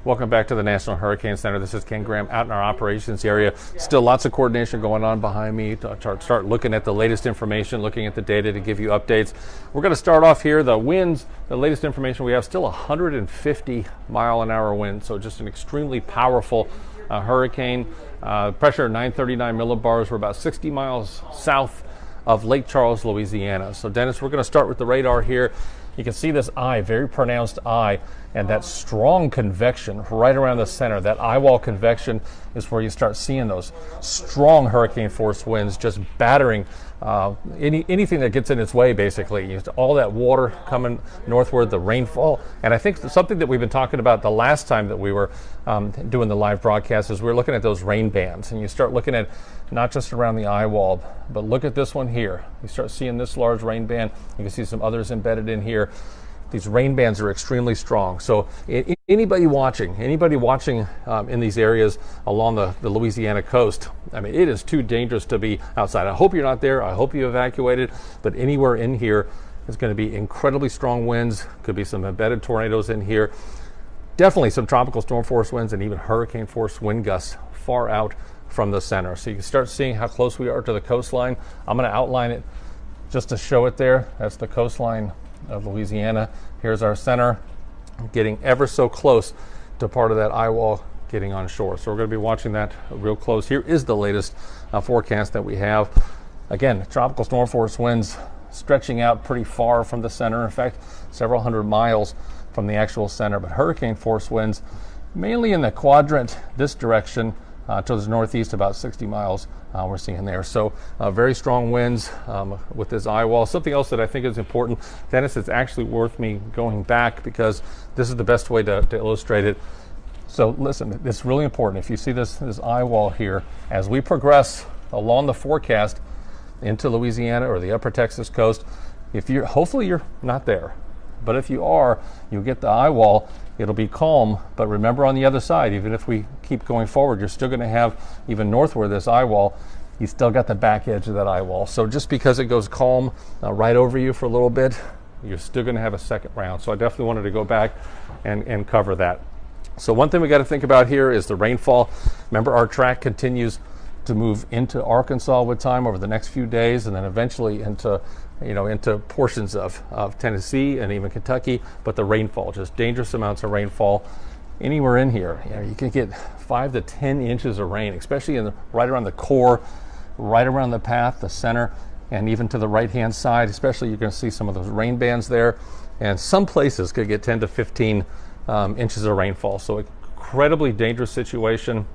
Welcome back to the National Hurricane Center. This is Ken Graham out in our operations area. Still lots of coordination going on behind me to start looking at the latest information, looking at the data to give you updates. We're going to start off here. The winds, the latest information we have, still 150 mile an hour wind. So just an extremely powerful hurricane. Pressure 939 millibars. We're about 60 miles south of Lake Charles, Louisiana. So Dennis, we're going to start with the radar here. You can see this eye, very pronounced eye, and that strong convection right around the center. That eye wall convection is where you start seeing those strong hurricane force winds just battering anything that gets in its way, basically. All that water coming northward, the rainfall. And I think something that we've been talking about the last time that we were doing the live broadcast is we're looking at those rain bands. And you start looking at not just around the eye wall, but look at this one here. You start seeing this large rain band. You can see some others embedded in here. These rain bands are extremely strong. So anybody watching in these areas along the Louisiana coast, I mean, it is too dangerous to be outside. I hope you're not there. I hope you evacuated. But anywhere in here is going to be incredibly strong winds. Could be some embedded tornadoes in here. Definitely some tropical storm force winds and even hurricane force wind gusts far out from the center. So you can start seeing how close we are to the coastline. I'm going to outline it just to show it there. That's the coastline of Louisiana. Here's our center, getting ever so close to part of that eye wall getting on shore. So we're going to be watching that real close. Here is the latest forecast that we have. Again, tropical storm force winds stretching out pretty far from the center. In fact, several hundred miles from the actual center. But hurricane force winds mainly in the quadrant this direction to the northeast, about 60 miles we're seeing there. So very strong winds with this eye wall. Something else that I think is important, Dennis, it's actually worth me going back because this is the best way to illustrate it. So listen, it's really important. If you see this eye wall here, as we progress along the forecast into Louisiana or the upper Texas coast, hopefully you're not there. But if you are, you'll get the eye wall. It'll be calm, but remember on the other side, even if we keep going forward, you're still going to have, even northward of this eye wall, you still got the back edge of that eye wall. So just because it goes calm right over you for a little bit, you're still going to have a second round. So I definitely wanted to go back and cover that. So one thing we got to think about here is the rainfall. Remember, our track continues to move into Arkansas with time over the next few days, and then eventually into portions of Tennessee and even Kentucky. But the rainfall, just dangerous amounts of rainfall anywhere in here. You can get 5 to 10 inches of rain, especially right around the core, right around the path, the center, and even to the right-hand side. Especially, you're going to see some of those rain bands there, and some places could get 10 to 15 inches of rainfall. So incredibly dangerous situation.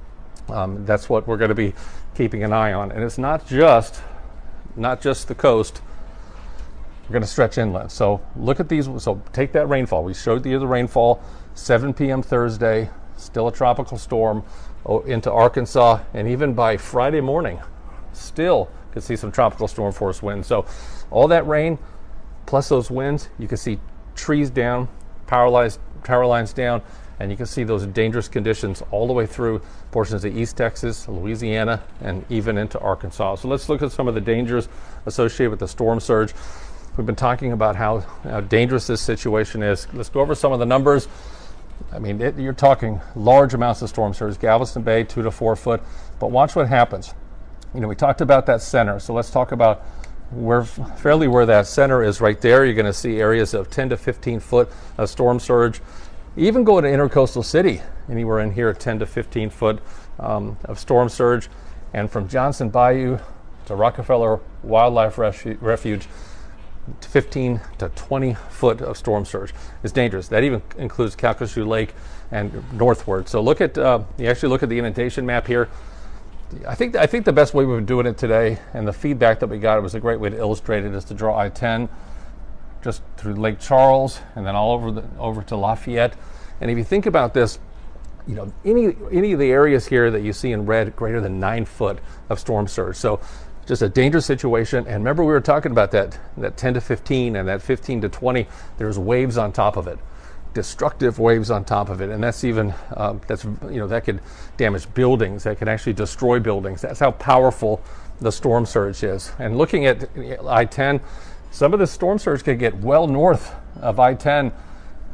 That's what we're going to be keeping an eye on, and it's not just the coast. We're going to stretch inland. So look at these. So take that rainfall. We showed you the rainfall, 7 p.m. Thursday, still a tropical storm into Arkansas, and even by Friday morning, still could see some tropical storm force winds. So all that rain plus those winds, you can see trees down, power lines down, and you can see those dangerous conditions all the way through portions of East Texas, Louisiana, and even into Arkansas. So let's look at some of the dangers associated with the storm surge. We've been talking about how dangerous this situation is. Let's go over some of the numbers. I mean, you're talking large amounts of storm surge. Galveston Bay, 2 to 4 foot. But watch what happens. We talked about that center. So let's talk about where that center is right there. You're going to see areas of 10 to 15 foot of storm surge. Even go to Intercoastal City, anywhere in here, 10 to 15 foot of storm surge. And from Johnson Bayou to Rockefeller Wildlife Refuge, 15 to 20 foot of storm surge is dangerous. That even includes Calcasieu Lake and northward. So you actually look at the inundation map here. I think the best way we've been doing it today, and the feedback that we got, it was a great way to illustrate it, is to draw I-10 just through Lake Charles and then all over to Lafayette. And if you think about this, any of the areas here that you see in red, greater than 9 foot of storm surge. So just a dangerous situation. And remember, we were talking about that 10 to 15 and that 15 to 20. There's waves on top of it, destructive waves on top of it, and that's even that could damage buildings. That could actually destroy buildings. That's how powerful the storm surge is. And looking at I-10, some of the storm surge could get well north of I-10,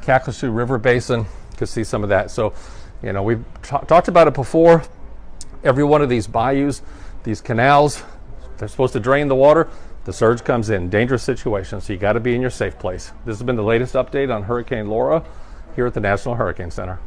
Calcasieu River Basin. Could see some of that. So You know, we've talked about it before. Every one of these bayous, these canals, they're supposed to drain the water. The surge comes in, dangerous situation, so you got to be in your safe place. This has been the latest update on Hurricane Laura here at the National Hurricane Center.